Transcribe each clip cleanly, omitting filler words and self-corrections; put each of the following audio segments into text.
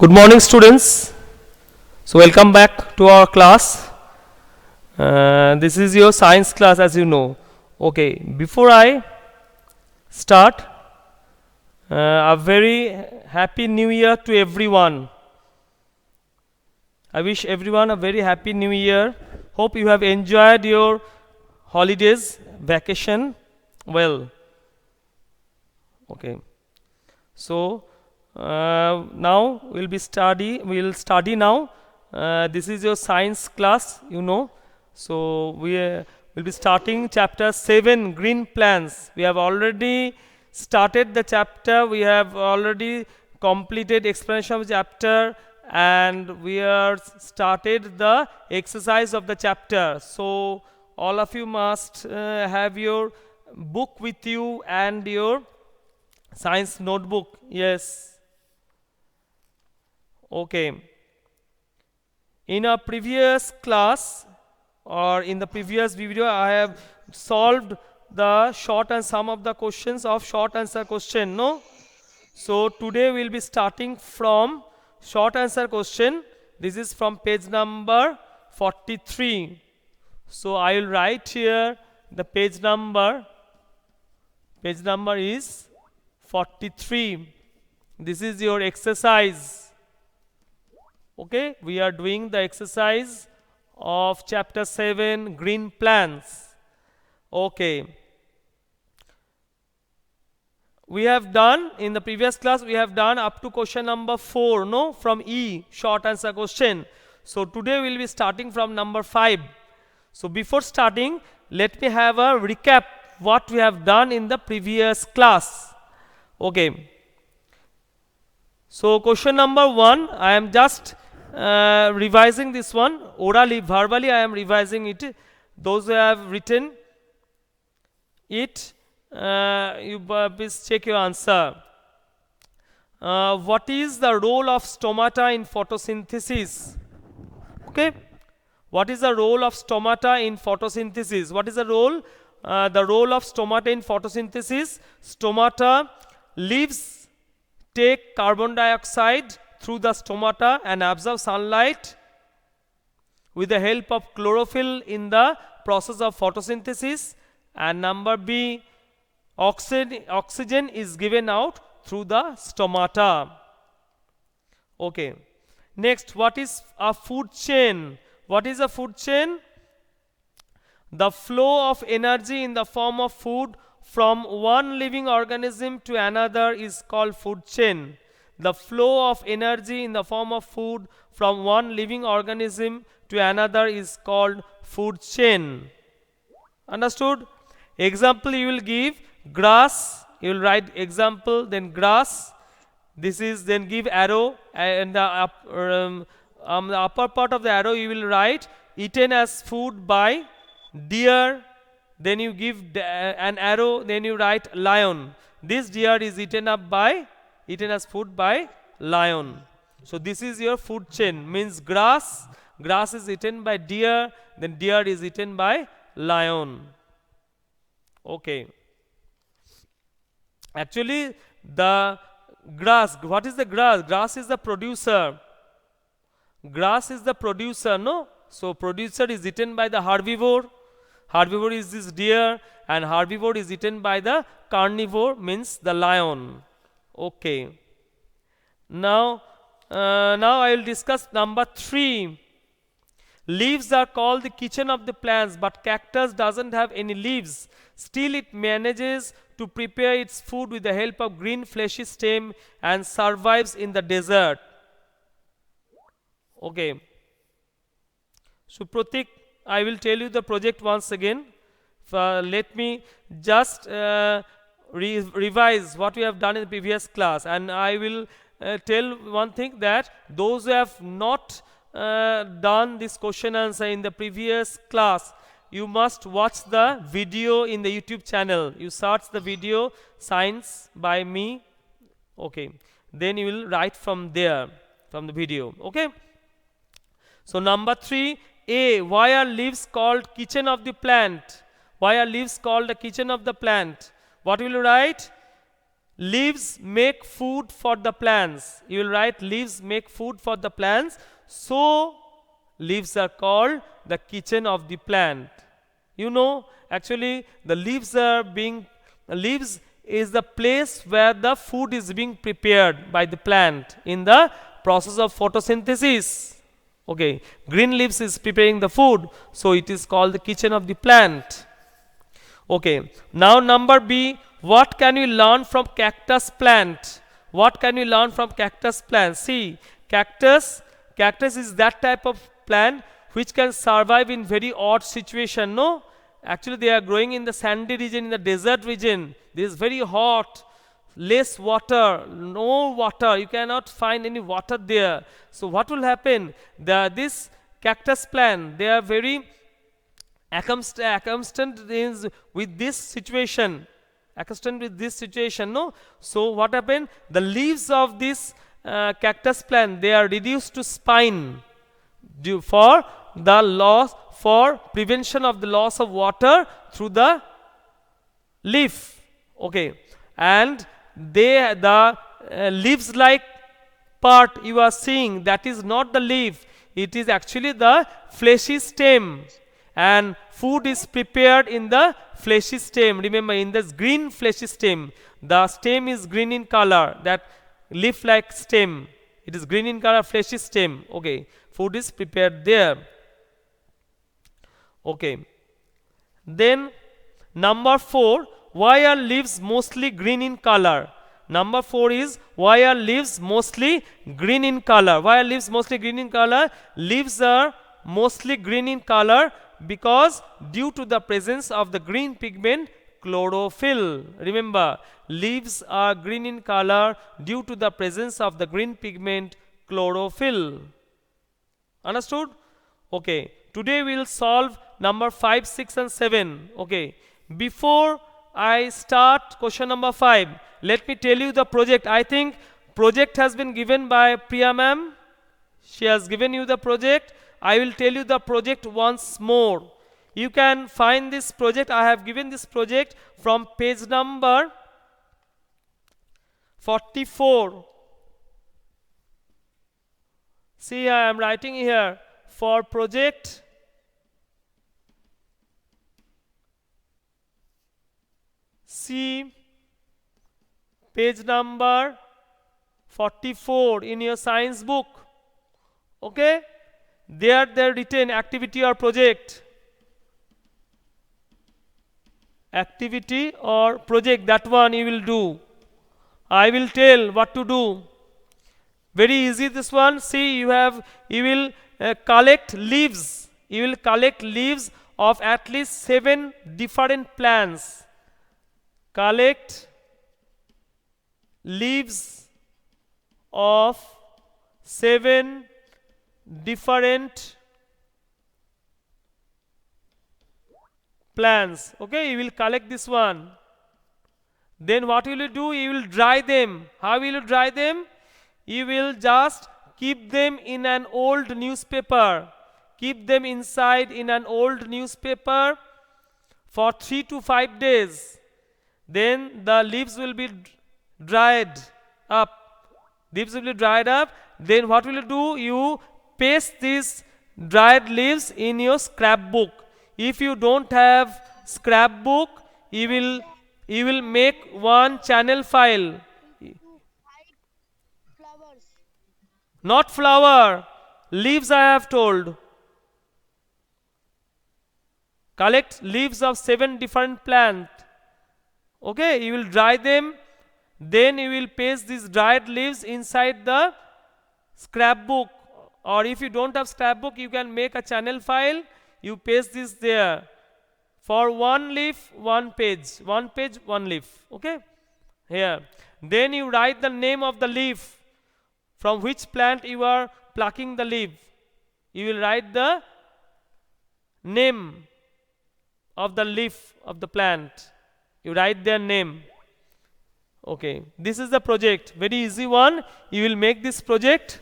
Good morning, students. So, welcome back to our class. This is your science class, as you know. Okay, before I start, a very happy new year to everyone. I wish everyone a very happy new year. Hope you have enjoyed your holidays, vacation well. Okay, so now we'll study now. This is your science class, you know. So we will be starting chapter 7, green plants. We have already started the chapter. We have already completed explanation of the chapter, and we are started the exercise of the chapter. So all of you must have your book with you and your science notebook. Yes. Okay. In a previous class or in the previous video, I have solved the short and some of the questions of short answer question. No? So today we'll be starting from short answer question. This is from page number 43. So I will write here the page number. Page number is 43. This is your exercise. Okay, we are doing the exercise of chapter 7, green plants. Okay. We have done in the previous class, we have done up to question number 4, no, from E, short answer question. So today we will be starting from number 5. So before starting, let me have a recap what we have done in the previous class. Okay. So question number 1, I am just revising this one orally. Verbally I am revising it. Those who have written it, you please check your answer. What is the role of stomata in photosynthesis? Okay, what is the role of stomata in photosynthesis? What is the role? The role of stomata in photosynthesis: stomata leaves take carbon dioxide through the stomata and absorb sunlight with the help of chlorophyll in the process of photosynthesis. And number B, oxygen is given out through the stomata. Okay. Next, what is a food chain? What is a food chain? The flow of energy in the form of food from one living organism to another is called food chain. The flow of energy in the form of food from one living organism to another is called food chain. Understood? Example you will give grass. You will write example, then grass. This is, then give arrow, and the upper part of the arrow you will write eaten as food by deer. Then you give an arrow, then you write lion. This deer is eaten as food by lion. So this is your food chain, means grass is eaten by deer, then deer is eaten by lion. Okay. Actually the grass, what is the grass? Grass is the producer. Grass is the producer, no? So producer is eaten by the herbivore. Herbivore is this deer, and herbivore is eaten by the carnivore, means the lion. Okay. Now I will discuss number 3. Leaves are called the kitchen of the plants, but cactus doesn't have any leaves. Still it manages to prepare its food with the help of green fleshy stem and survives in the desert. Okay. So Pratik, I will tell you the project once again. Let me just revise what we have done in the previous class, and I will tell one thing, that those who have not done this question answer in the previous class, you must watch the video in the YouTube channel. You search the video science by me. Okay, then you will write from there, from the video. Okay. So number 3, A, why are leaves called kitchen of the plant? Why are leaves called the kitchen of the plant? What will you write? leaves make food for the plants. You will write leaves make food for the plants. So leaves are called the kitchen of the plant. You know, actually the leaves is the place where the food is being prepared by the plant in the process of photosynthesis. Okay, green leaves is preparing the food, so it is called the kitchen of the plant. Okay, now number B, what can you learn from cactus plant? What can you learn from cactus plant? See, cactus is that type of plant which can survive in very odd situation, no? Actually, they are growing in the sandy region, in the desert region. This is very hot, less water, no water. You cannot find any water there. So what will happen? This cactus plant, they are very accustomed with this situation, no. So what happened, the leaves of this cactus plant, they are reduced to spine due for the loss, for prevention of the loss of water through the leaf. Okay, and the leaves like part you are seeing, that is not the leaf, it is actually the fleshy stem, and food is prepared in the fleshy stem. Remember, in this green fleshy stem, the stem is green in color, that leaf like stem, it is green in color, fleshy stem. Okay, food is prepared there. Okay, then number 4, why are leaves mostly green in color? Number 4 is, why are leaves mostly green in color? Why are leaves mostly green in color? Leaves are mostly green in color because due to the presence of the green pigment chlorophyll. Remember, leaves are green in color due to the presence of the green pigment chlorophyll. Understood? Okay, today we will solve number 5, 6 and 7. Okay, before I start question number 5, let me tell you the project. I think project has been given by Priya ma'am. She has given you the project. I will tell you the project once more. You can find this project. I have given this project from page number 44. See, I am writing here for project C, page number 44 in your science book. Okay, there they written activity or project. Activity or project, that one you will do. I will tell what to do. Very easy this one. See, you will collect leaves. You will collect leaves of at least 7 different plants. Collect leaves of 7 different plants. Okay, you will collect this one. Then what will you do? You will dry them. How will you dry them? You will just keep them in an old newspaper. Keep them inside in an old newspaper for 3 to 5 days. Then the leaves will be dried up. Leaves will be dried up. Then what will you do? You paste these dried leaves in your scrapbook. If you don't have scrapbook, you will make one channel file. Flowers. Not flower, leaves I have told. Collect leaves of 7 different plants. Okay, you will dry them. Then you will paste these dried leaves inside the scrapbook. Or if you don't have scrapbook, you can make a channel file. You paste this there. For 1 leaf, 1 page. 1 page, 1 leaf. Okay? Here. Then you write the name of the leaf. From which plant you are plucking the leaf. You will write the name of the leaf of the plant. You write their name. Okay, this is the project. Very easy one. You will make this project.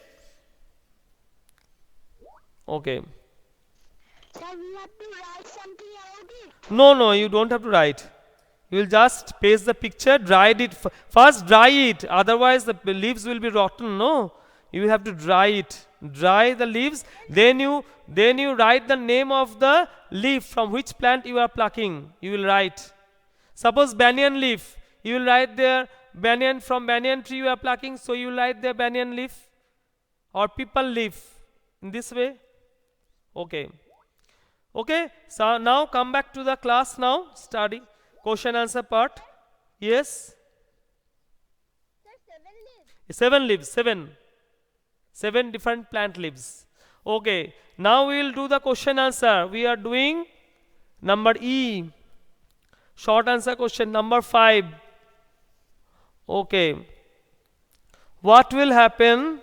Okay. Sir, we have to write something about it. No, you don't have to write. You will just paste the picture, dry it. First dry it, otherwise the leaves will be rotten. No, you will have to dry it. Dry the leaves, then you write the name of the leaf from which plant you are plucking. You will write. Suppose banyan leaf, you will write there banyan, from banyan tree you are plucking, so you will write there banyan leaf or people leaf in this way. Okay. Okay, so now come back to the class now, study question answer part. Yes, Sir, 7 leaves. 7 leaves, seven different plant leaves. Okay, now we will do the question answer. We are doing number E, short answer question number 5. Okay, what will happen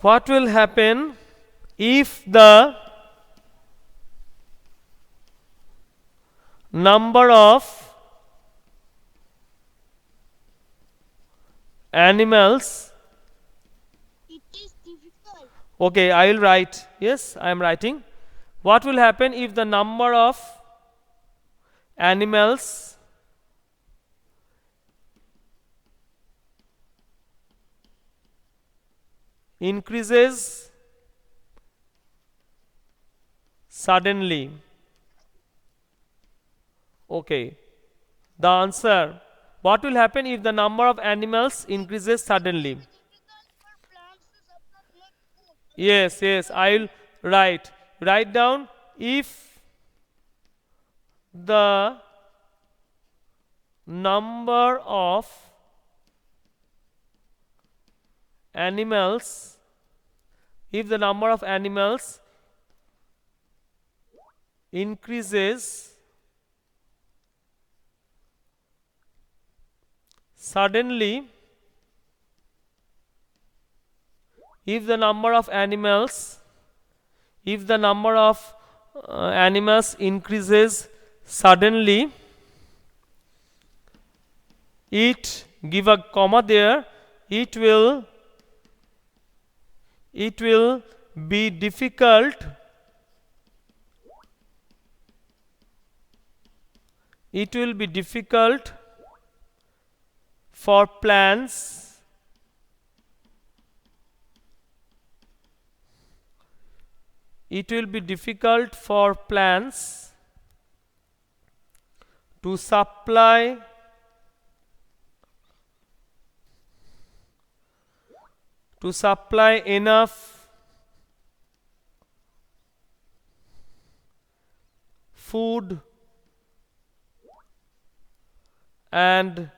what will happen if the number of animals. It is difficult. Okay, I will write. Yes, I am writing. What will happen if the number of animals increases suddenly? Okay, the answer. What will happen if the number of animals increases suddenly? Difficult for plants to supply enough food. Yes, yes, I will write. Write down, if the number of animals, if the number of animals increases suddenly, if the number of animals animals increases suddenly, it, give a comma there, it will be difficult for plants to supply enough food and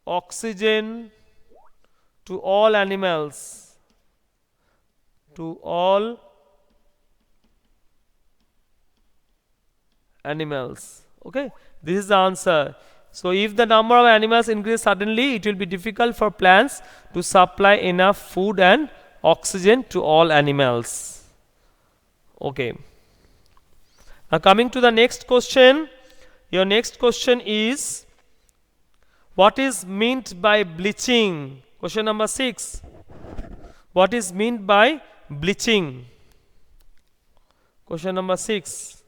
oxygen to all animals, to all animals. Okay, this is the answer. So if the number of animals increase suddenly, it will be difficult for plants to supply enough food and oxygen to all animals. Okay, now coming to the next question. Your next question is, what is meant by bleaching? Question number 6. What is meant by bleaching? Question number 6.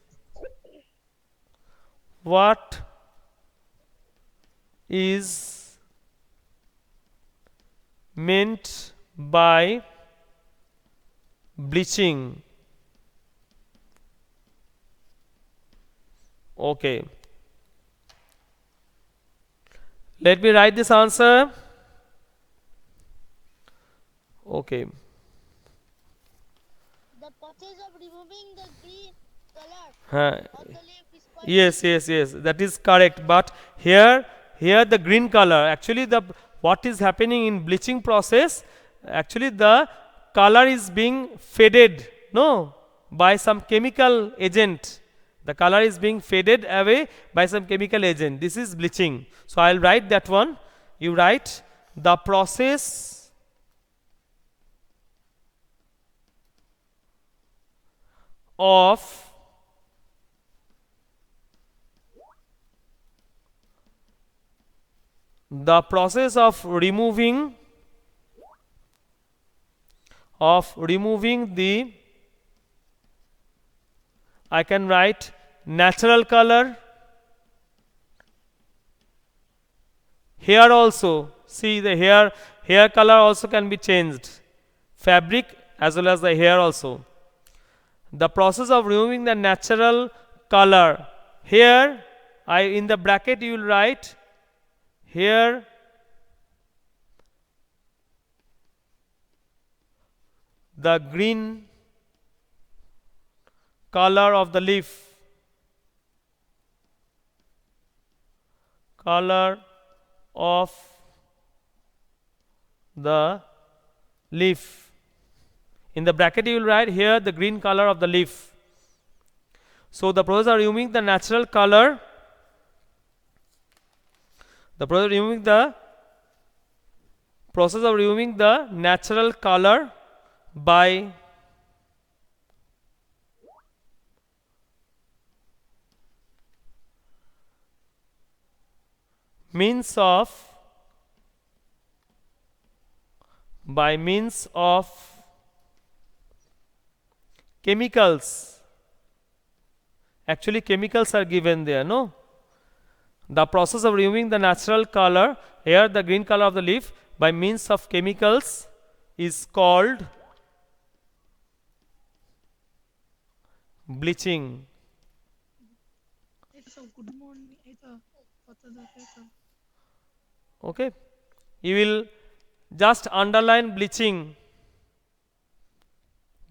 What is meant by bleaching? Okay, let me write this answer. Okay, The process of removing the green color huh. of the leaf is called Yes, yes, yes, that is correct. But here the green color, actually the what is happening in bleaching process, actually the color is being faded, no, by some chemical agent. The color is being faded away by some chemical agent. This is bleaching. So I'll write that one. You write, the process of removing of removing the, I can write natural color. Hair also, see the hair color also can be changed, fabric as well as the hair also. The process of removing the natural color, here I, in the bracket you will write here the green color of the leaf, color of the leaf. In the bracket you will write here the green color of the leaf. So the process of removing the natural color, the process of removing the natural color by means of chemicals. Actually chemicals are given there, no? The process of removing the natural color, here the green color of the leaf, by means of chemicals is called bleaching. Good morning. Okay, you will just underline bleaching,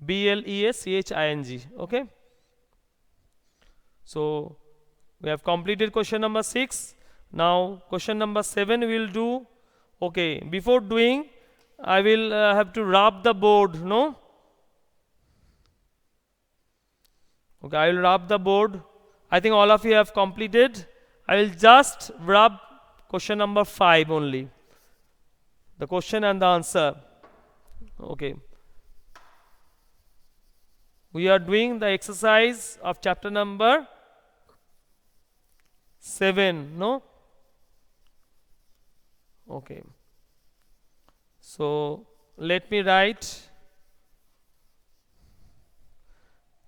BLEACHING. Okay, so we have completed question number 6. Now question number 7 we will do. Okay, before doing I will have to rub the board, no? Okay, I will rub the board. I think all of you have completed. I will just rub question number 5 only, the question and the answer. Okay, we are doing the exercise of chapter number 7, no? Okay, so let me write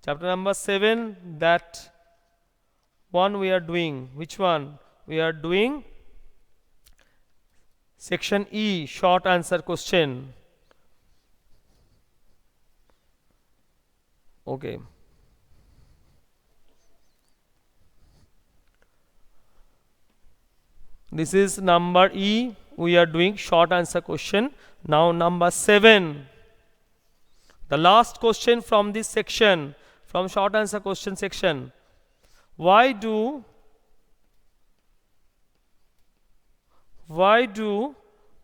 chapter number 7, that one we are doing. Which one? We are doing section E, short answer question. Okay, this is number E, we are doing short answer question. Now number 7, the last question from this section, from short answer question section. Why do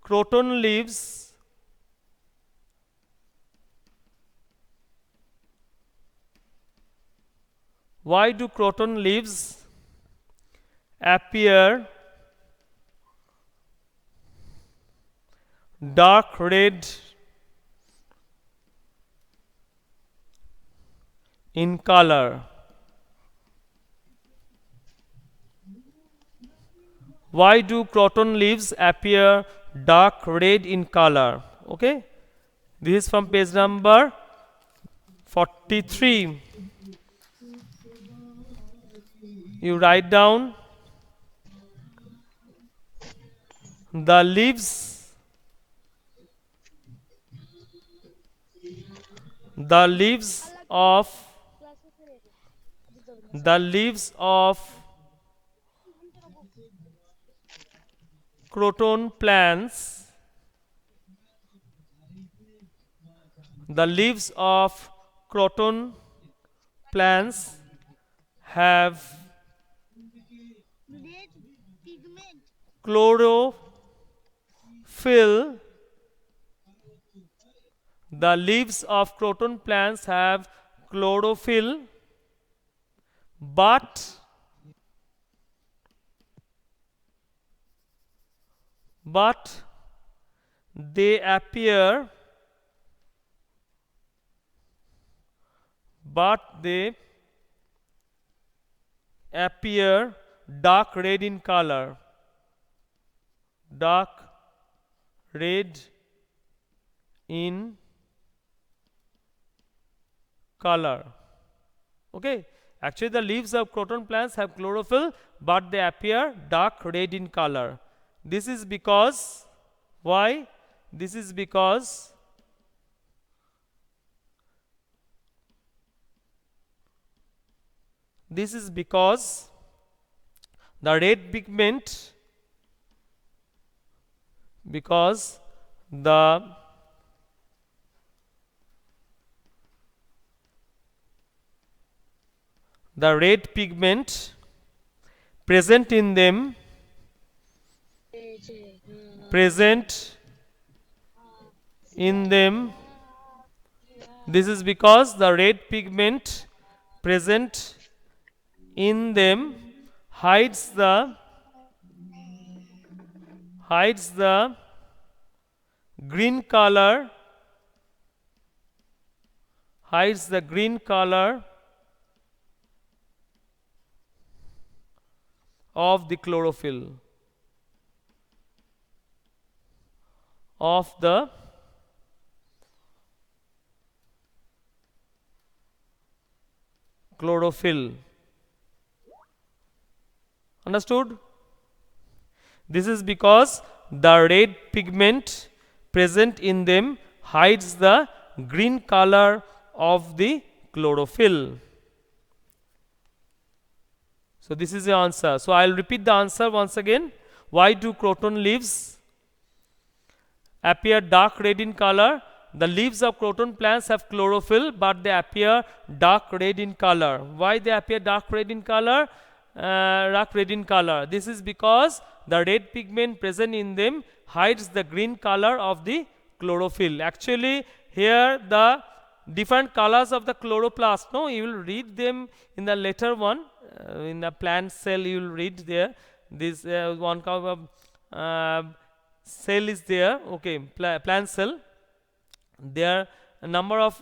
croton leaves appear dark red in color? Why do croton leaves appear dark red in color? Okay, this is from page number 43. You write down the leaves of croton plants, the leaves of croton plants have Red pigment. chlorophyll. The leaves of croton plants have chlorophyll, but they appear dark red in color. Dark red in color. Okay, actually the leaves of croton plants have chlorophyll, but they appear dark red in color. This is because, why? This is because the red pigment, because the red pigment present in them, this is because the red pigment present in them hides the green color, of the chlorophyll, of the chlorophyll. Understood? This is because the red pigment present in them hides the green color of the chlorophyll. So this is the answer. So I'll repeat the answer once again. Why do croton leaves appear dark red in color? The leaves of croton plants have chlorophyll, but they appear dark red in color. Why they appear dark red in color? This is because the red pigment present in them hides the green color of the chlorophyll. Actually, here the different colors of the chloroplast, no, you will read them in the later one. In the plant cell, you will read there. This one kind of cell is there. Okay, plant cell. There a number of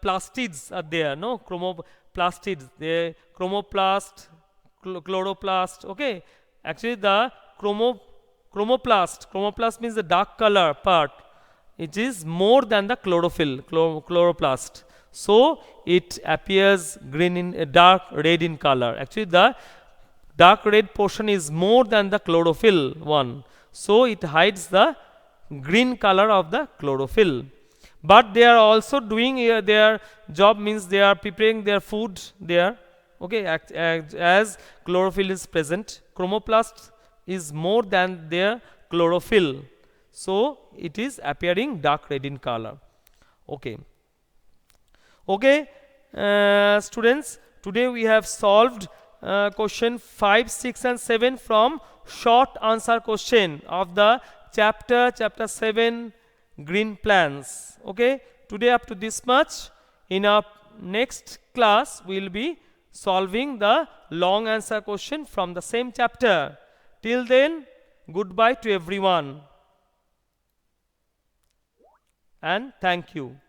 plastids are there. No, chromoplastids. They chromoplast, chloroplast. Okay, actually the chromoplast means the dark color part. It is more than the chlorophyll, chloroplast. So it appears green in dark red in color. Actually the dark red portion is more than the chlorophyll one. So it hides the green color of the chlorophyll. But they are also doing their job, means they are preparing their food there. Okay, as chlorophyll is present, chromoplast is more than their chlorophyll, so it is appearing dark red in color. Okay, students, today we have solved question 5, 6 and 7 from short answer question of the chapter 7 green plants. Okay, today up to this much. In our next class we will be solving the long answer question from the same chapter. Till then, goodbye to everyone and thank you.